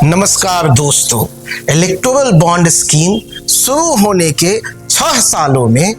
नमस्कार दोस्तों, electoral bond scheme शुरू होने के 6 सालों में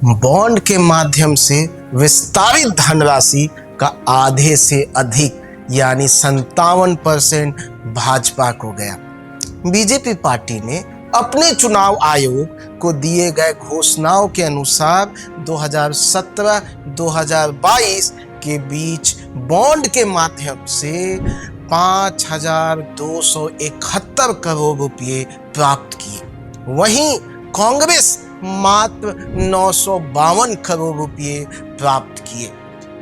बॉन्ड के माध्यम से विस्तारित धनराशि का आधे से अधिक यानी 57% भाजपा को गया। बीजेपी पार्टी ने अपने चुनाव आयोग को दिए गए घोषणाओं के अनुसार 2017-2022 के बीच बॉन्ड के माध्यम से 5,271 करोड़ रुपए प्राप्त किए। वहीं कांग्रेस मात्र 952 करोड़ रुपए प्राप्त किए।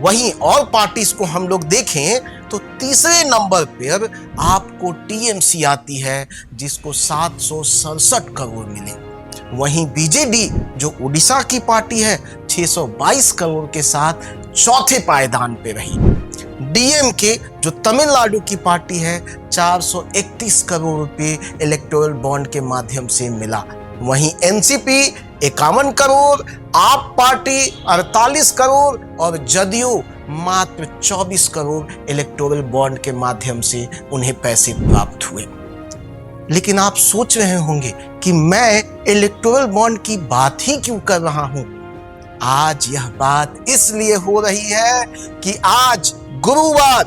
वहीं और पार्टीज को हम लोग देखें तो तीसरे नंबर पर आपको टीएमसी आती है, जिसको 767 करोड़ मिले। वहीं बीजेडी जो उड़ीसा की पार्टी है 622 करोड़ के साथ चौथे पायदान पे रही। डीएमके जो तमिलनाडु की पार्टी है 431 करोड़ रुपए इलेक्टोरल बॉन्ड के माध्यम से मिला। वहीं एनसीपी 51 करोड़, आप पार्टी 48 करोड़ और जदयू मात्र 24 करोड़ इलेक्टोरल बॉन्ड के माध्यम से उन्हें पैसे प्राप्त हुए। लेकिन आप सोच रहे होंगे कि मैं इलेक्टोरल बॉन्ड की बात ही क्यों कर रहा हूं। आज यह बात इसलिए हो रही है कि आज गुरुवार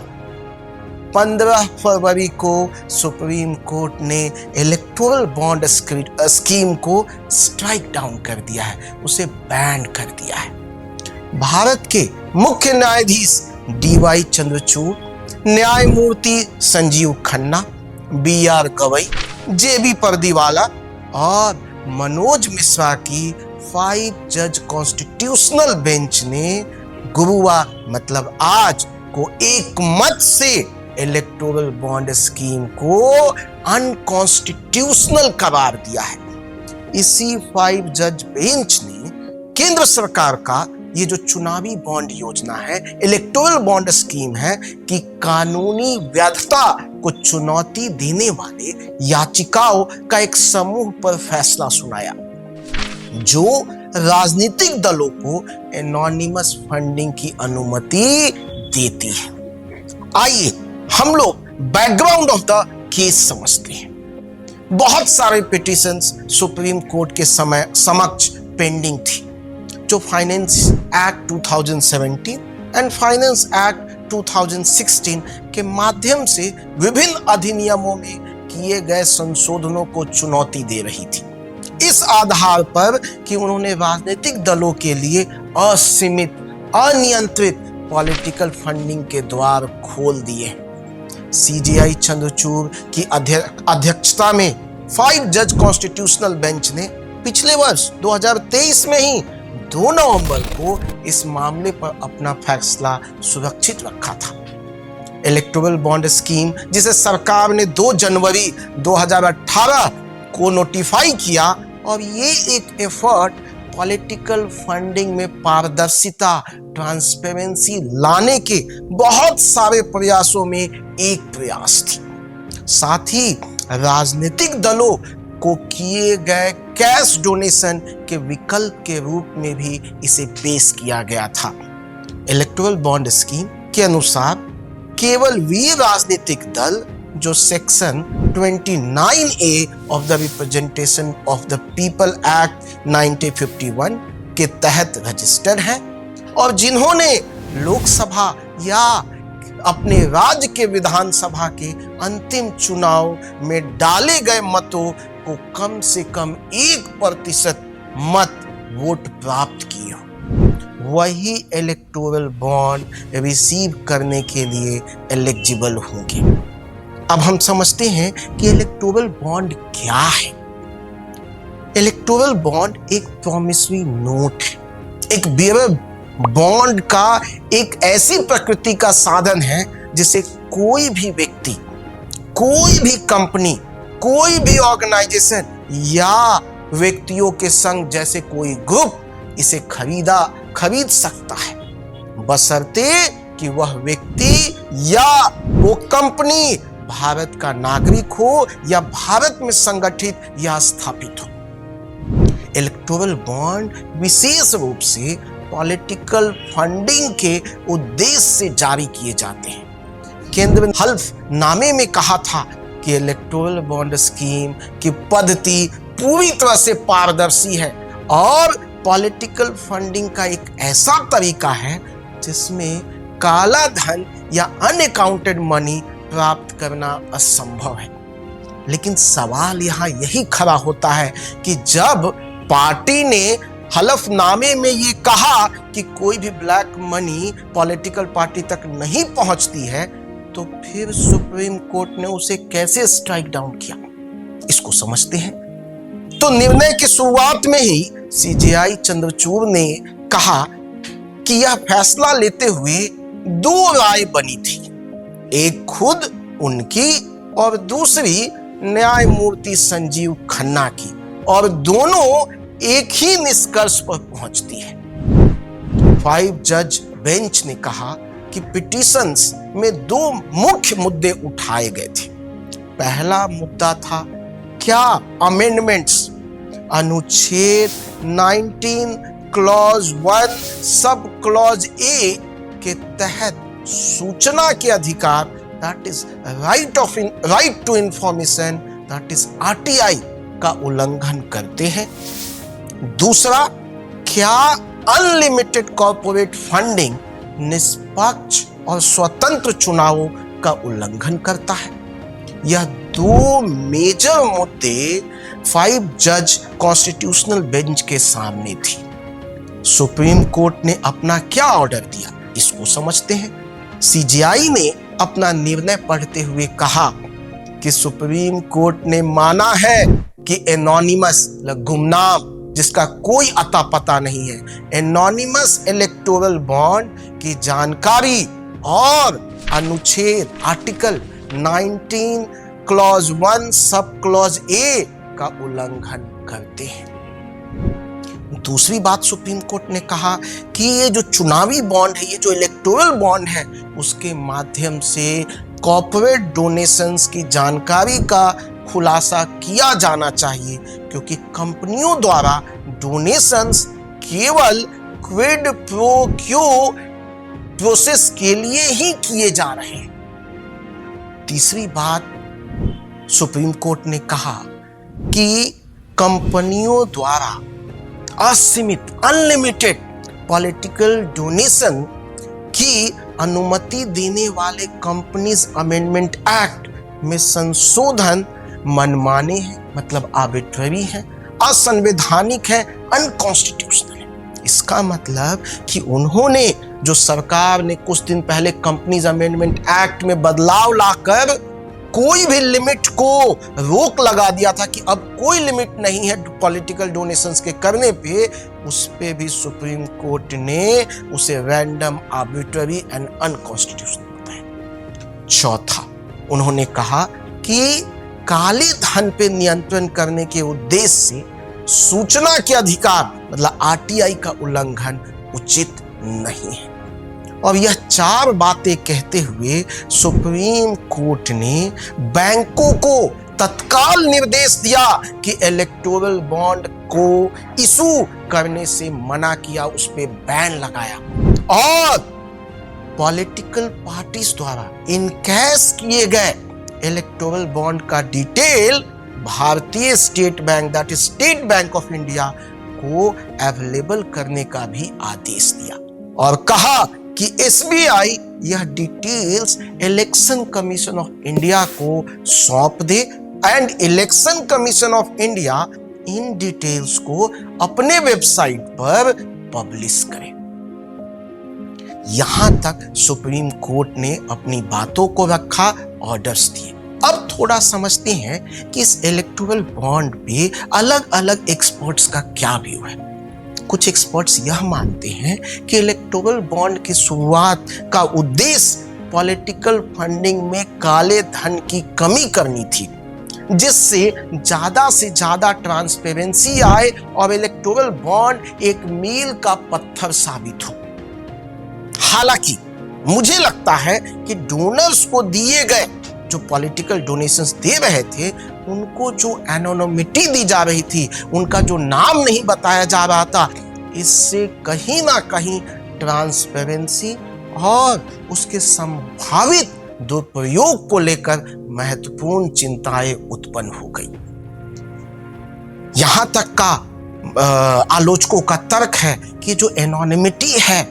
15 फरवरी को सुप्रीम कोर्ट ने इलेक्टोरल बॉन्ड स्कीम को स्ट्राइक डाउन कर दिया है, उसे बैन कर दिया है। भारत के मुख्य न्यायाधीश डीवाई चंद्रचूड़, न्यायमूर्ति संजीव खन्ना, बीआर गवई, जेबी पर्दीवाला और मनोज मिश्रा की 5 जज कॉन्स्टिट्यूशनल बेंच ने गुरुवार मतलब आज को एक मत से इलेक्टोरल बॉन्ड स्कीम को अनकॉन्स्टिट्यूशनल करार दिया है। इसी 5 जज बेंच ने केंद्र सरकार का ये जो चुनावी बॉन्ड योजना है, इलेक्टोरल बॉन्ड स्कीम है, कि कानूनी वैधता को चुनौती देने वाले याचिकाओं का एक समूह पर फैसला सुनाया, जो राजनीतिक दलों को एनोनिमस फंडिंग की अनुमति देती है। आइए हम लोग बैकग्राउंड ऑफ द केस समझते हैं। बहुत सारे पिटीशंस सुप्रीम कोर्ट के समक्ष पेंडिंग थी, जो finance act 2017 and finance act 2016 के माध्यम से विभिन्न अधिनियमों में किए गए संशोधनों को चुनौती दे रही थी, इस आधार पर कि उन्होंने राजनीतिक दलों के लिए असीमित अनियंत्रित पॉलिटिकल फंडिंग के द्वार खोल दिए। सीजेआई चंद्रचूड़ की अध्यक्षता में 5 जज कॉन्स्टिट्यूशनल बेंच ने पिछले वर्ष 2023 में ही 2 नवंबर को इस मामले पर अपना फैसला सुरक्षित रखा था। इलेक्टोरल बॉन्ड स्कीम, जिसे सरकार ने 2 जनवरी 2018 को नोटिफाई किया, और ये एक एफर्ट पॉलिटिकल फंडिंग में पारदर्शिता, ट्रांसपेरेंसी लाने के बहुत सारे प्रयासों में एक प्रयास थी। साथ ही राजनीतिक दलों को किए गए कैश डोनेशन के विकल्प के रूप में भी इसे पेश किया गया था। इलेक्टोरल बॉन्ड स्कीम के अनुसार केवल वे राजनीतिक दल जो section 29A of the representation of the people act 1951 के तहत रजिस्टर्ड हैं और जिन्होंने लोकसभा या अपने राज्य के विधानसभा के अंतिम चुनाव में डाले गए मतों को कम से कम 1% मत वोट प्राप्त किए हो, वही इलेक्टोरल बॉन्ड रिसीव करने के लिए एलिजिबल होंगे। अब हम समझते हैं कि इलेक्टोरल बॉन्ड क्या है। इलेक्टोरल बॉन्ड एक प्रॉमिसरी नोट है, एक बियरर बॉन्ड का एक ऐसी प्रकृति का साधन है जिसे कोई भी व्यक्ति, कोई भी कंपनी, कोई भी ऑर्गेनाइजेशन या व्यक्तियों के संग जैसे कोई ग्रुप इसे खरीद सकता है, बशर्ते कि वह व्यक्ति या वो कंपनी भारत का नागरिक हो या भारत में संगठित या स्थापित हो। इलेक्टोरल बॉन्ड विशेष रूप से पॉलिटिकल फंडिंग के उद्देश्य से जारी किए जाते हैं। केंद्र ने हल्फनामे में कहा था कि इलेक्टोरल बॉन्ड स्कीम की पद्धति पूरी तरह से पारदर्शी है और पॉलिटिकल फंडिंग का एक ऐसा तरीका है जिसमें काला धन या अनअकाउंटेड मनी प्राप्त करना असंभव है। लेकिन सवाल यहाँ यही खड़ा होता है कि जब पार्टी ने हलफनामे में ये कहा कि कोई भी ब्लैक मनी पॉलिटिकल पार्टी तक नहीं पहुंचती है, तो फिर सुप्रीम कोर्ट ने उसे कैसे स्ट्राइक डाउन किया, इसको समझते हैं। तो निर्णय की शुरुआत में ही सीजेआई चंद्रचूड़ ने कहा कि यह फैसला लेते हुए दो राय बनी थी, एक खुद उनकी और दूसरी न्यायमूर्ति संजीव खन्ना की, और दोनों एक ही निष्कर्ष पर पहुंचती है। 5 जज बेंच ने कहा कि पिटीशंस में दो मुख्य मुद्दे उठाए गए थे। पहला मुद्दा था क्या अमेंडमेंट्स अनुच्छेद 19 क्लॉज 1 सब क्लॉज ए के तहत सूचना के अधिकार that is right to information that is RTI का उल्लंघन करते हैं। दूसरा, क्या अनलिमिटेड कॉर्पोरेट फंडिंग निष्पक्ष और स्वतंत्र चुनावों का उल्लंघन करता है। यह दो मेजर मुद्दे 5 जज कॉन्स्टिट्यूशनल बेंच के सामने थी। सुप्रीम कोर्ट ने अपना क्या ऑर्डर दिया, इसको समझते हैं। सीजेआई ने अपना निर्णय पढ़ते हुए कहा कि सुप्रीम कोर्ट ने माना है कि एनोनिमस गुमनाम जिसका कोई अता पता नहीं है एनोनिमस इलेक्टोरल बॉन्ड की जानकारी और अनुच्छेद article 19 clause 1 sub clause A का उल्लंघन करते हैं। दूसरी बात सुप्रीम कोर्ट ने कहा कि ये जो चुनावी बॉन्ड है, ये जो इलेक्टोरल बॉन्ड है, उसके माध्यम से कॉर्पोरेट डोनेशंस की जानकारी का खुलासा किया जाना चाहिए, क्योंकि कंपनियों द्वारा डोनेशंस केवल क्विड प्रो क्यो प्रोसेस के लिए ही किए जा रहे हैं। तीसरी बात सुप्रीम कोर्ट ने कहा कि कंपनियों द्वारा असीमित अनलिमिटेड पॉलिटिकल डोनेशन की अनुमति देने वाले कंपनीज अमेंडमेंट एक्ट में संशोधन मनमाने हैं, मतलब आर्बिट्ररी है, असंवैधानिक है, अनकॉन्स्टिट्यूशनल है। इसका मतलब कि उन्होंने जो सरकार ने कुछ दिन पहले कंपनीज अमेंडमेंट एक्ट में बदलाव लाकर कोई भी लिमिट को रोक लगा दिया था कि अब कोई लिमिट नहीं है पॉलिटिकल डोनेशंस के करने पे, उस पे भी सुप्रीम कोर्ट ने उसे रैंडम, आर्बिट्ररी एंड अनकॉन्स्टिट्यूशनल बताया। चौथा, उन्होंने कहा कि काले धन पे नियंत्रण करने के उद्देश्य से सूचना के अधिकार मतलब आरटीआई का उल्लंघन उचित नहीं है। और यह चार बातें कहते हुए सुप्रीम कोर्ट ने बैंकों को तत्काल निर्देश दिया कि इलेक्टोरल बॉन्ड को इशू करने से मना किया, उस पे बैन लगाया, और पॉलिटिकल पार्टीज द्वारा इनकैश किए गए इलेक्टोरल बॉन्ड का डिटेल भारतीय state bank that is state bank of India को अवेलेबल करने का भी आदेश दिया और कहा कि एसबीआई यह details election commission of India को सौंप दे and election commission of India इन डिटेल्स को अपने वेबसाइट पर पब्लिश करे। यहां तक सुप्रीम कोर्ट ने अपनी बातों को रखा, ऑर्डर्स दिए। अब थोड़ा समझते हैं कि इस इलेक्टोरल बॉन्ड पे अलग अलग एक्सपर्ट्स का क्या व्यू है। कुछ एक्सपर्ट्स यह मानते हैं कि इलेक्टोरल बॉन्ड की शुरुआत का उद्देश्य पॉलिटिकल फंडिंग में काले धन की कमी करनी थी, जिससे ज्यादा से ज्यादा ट्रांसपेरेंसी आए और इलेक्टोरल बॉन्ड एक मील का पत्थर साबित हो। हालांकि मुझे लगता है कि डोनर्स को दिए गए जो पॉलिटिकल डोनेशंस दे रहे थे, उनको जो एनोनिमिटी दी जा रही थी, उनका जो नाम नहीं बताया जा रहा था, इससे कहीं ना कहीं ट्रांसपेरेंसी और उसके संभावित दुरुपयोग को लेकर महत्वपूर्ण चिंताएं उत्पन्न हो गई। यहां तक का आलोचकों का तर्क है कि जो एनोनिमिटी है,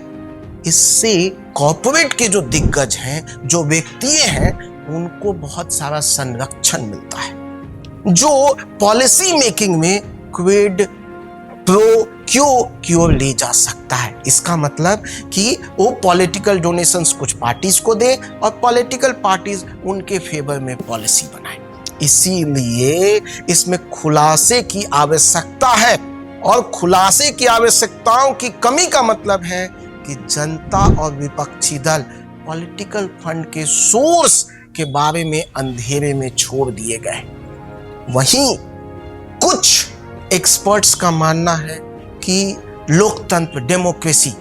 इससे कॉर्पोरेट के जो दिग्गज हैं, जो व्यक्ति हैं, उनको बहुत सारा संरक्षण मिलता है, जो पॉलिसी मेकिंग में क्विड प्रो क्यों ले जा सकता है। इसका मतलब कि वो पॉलिटिकल डोनेशंस कुछ पार्टीज को दे और पॉलिटिकल पार्टीज उनके फेवर में पॉलिसी बनाए। इसीलिए इसमें खुलासे की आवश्यकता है, और खुलासे की आवश्यकताओं की कमी का मतलब है कि जनता और विपक्षी दल पॉलिटिकल फंड के सोर्स के बारे में अंधेरे में छोड़ दिए गए। वहीं कुछ एक्सपर्ट्स का मानना है कि लोकतंत्र, डेमोक्रेसी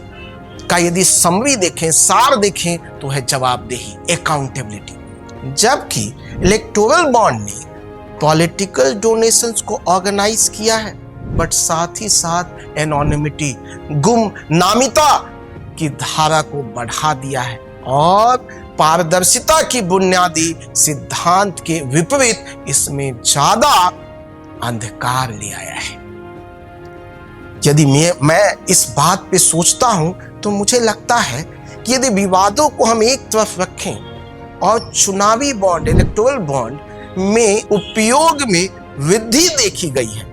का यदि समरी देखें, सार देखें, तो है जवाबदेही, अकाउंटेबिलिटी। जबकि इलेक्टोरल बॉन्ड ने पॉलिटिकल डोनेशंस को ऑर्गेनाइज किया है, बट साथ ही साथ एनोनिमिटी, गुमनामिता की धारा को बढ़ा दिया है और पारदर्शिता की बुनियादी सिद्धांत के विपरीत इसमें ज्यादा अंधकार ले आया है। यदि मैं इस बात पे सोचता हूं तो मुझे लगता है कि यदि विवादों को हम एक तरफ रखें और चुनावी बॉन्ड, इलेक्टोरल बॉन्ड में उपयोग में वृद्धि देखी गई है,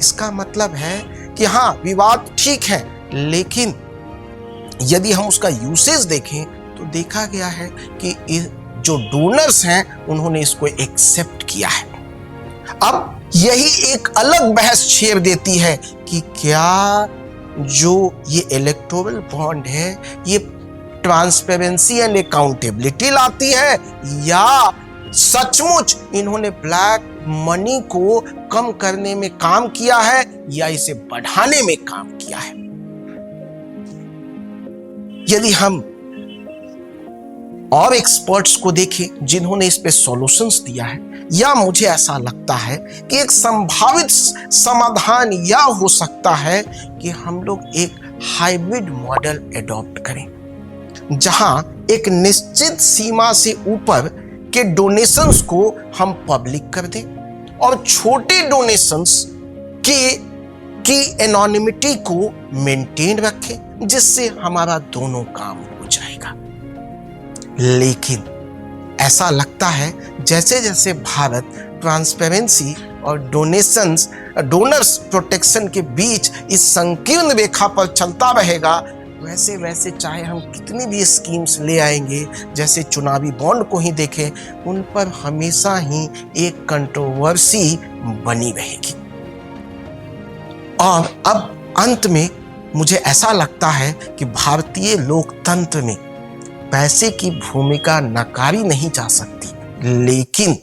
इसका मतलब है कि हाँ, विवाद ठीक है, लेकिन यदि हम उसका यूसेज देखें तो देखा गया है कि जो डोनर्स हैं उन्होंने इसको एक्सेप्ट किया है। अब यही एक अलग बहस छेड़ देती है कि क्या जो ये इलेक्टोरल बॉन्ड है ये ट्रांसपेरेंसी एंड अकाउंटेबिलिटी लाती है, या सचमुच इन्होंने ब्लैक मनी को कम करने में काम किया है, या इसे बढ़ाने में काम किया है। यदि हम और एक्सपर्ट्स को देखें जिन्होंने इस पे सॉल्यूशंस दिया है, या मुझे ऐसा लगता है कि एक संभावित समाधान यह हो सकता है कि हम लोग एक हाइब्रिड मॉडल एडॉप्ट करें, जहां एक निश्चित सीमा से ऊपर के डोनेशंस को हम पब्लिक कर दें और छोटे डोनेशंस की एनोनिमिटी को मेंटेन रखें, जिससे हमारा दोनों काम हो जाएगा। लेकिन ऐसा लगता है जैसे जैसे भारत ट्रांसपेरेंसी और डोनर्स प्रोटेक्शन के बीच इस संकीर्ण रेखा पर चलता रहेगा, वैसे वैसे चाहे हम कितनी भी स्कीम्स ले आएंगे, जैसे चुनावी बॉन्ड को ही देखें, उन पर हमेशा ही एक कंट्रोवर्सी बनी रहेगी। और अब अंत में मुझे ऐसा लगता है कि भारतीय लोकतंत्र में पैसे की भूमिका नकारी नहीं जा सकती, लेकिन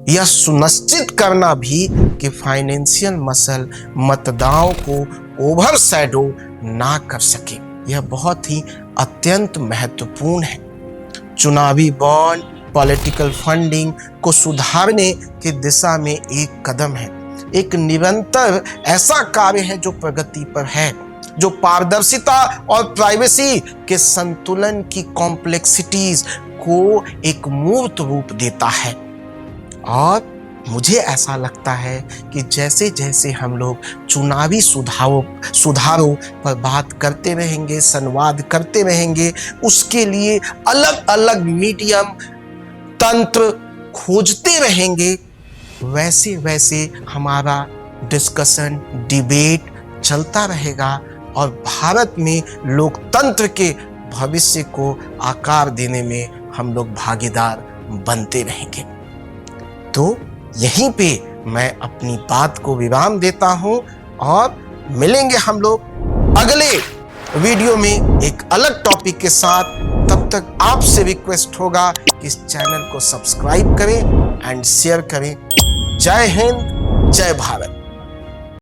यह सुनिश्चित करना भी कि फाइनेंशियल मसल मतदाताओं को ओवरशैडो ना कर सके, यह बहुत ही अत्यंत महत्वपूर्ण है। चुनावी बॉन्ड, पॉलिटिकल फंडिंग को सुधारने की दिशा में एक कदम है, एक निरंतर ऐसा कार्य है जो प्रगति पर है, जो पारदर्शिता और प्राइवेसी के संतुलन की कॉम्प्लेक्सिटीज को एक मूर्त रूप देता है। और मुझे ऐसा लगता है कि जैसे जैसे हम लोग चुनावी सुधारों पर बात करते रहेंगे, संवाद करते रहेंगे, उसके लिए अलग अलग मीडियम, तंत्र खोजते रहेंगे, वैसे वैसे हमारा डिस्कशन, डिबेट चलता रहेगा और भारत में लोकतंत्र के भविष्य को आकार देने में हम लोग भागीदार बनते रहेंगे। तो यहीं पे मैं अपनी बात को विराम देता हूं और मिलेंगे हम लोग अगले वीडियो में एक अलग टॉपिक के साथ। तब तक आपसे रिक्वेस्ट होगा कि इस चैनल को सब्सक्राइब करें एंड शेयर करें। जय हिंद, जय भारत।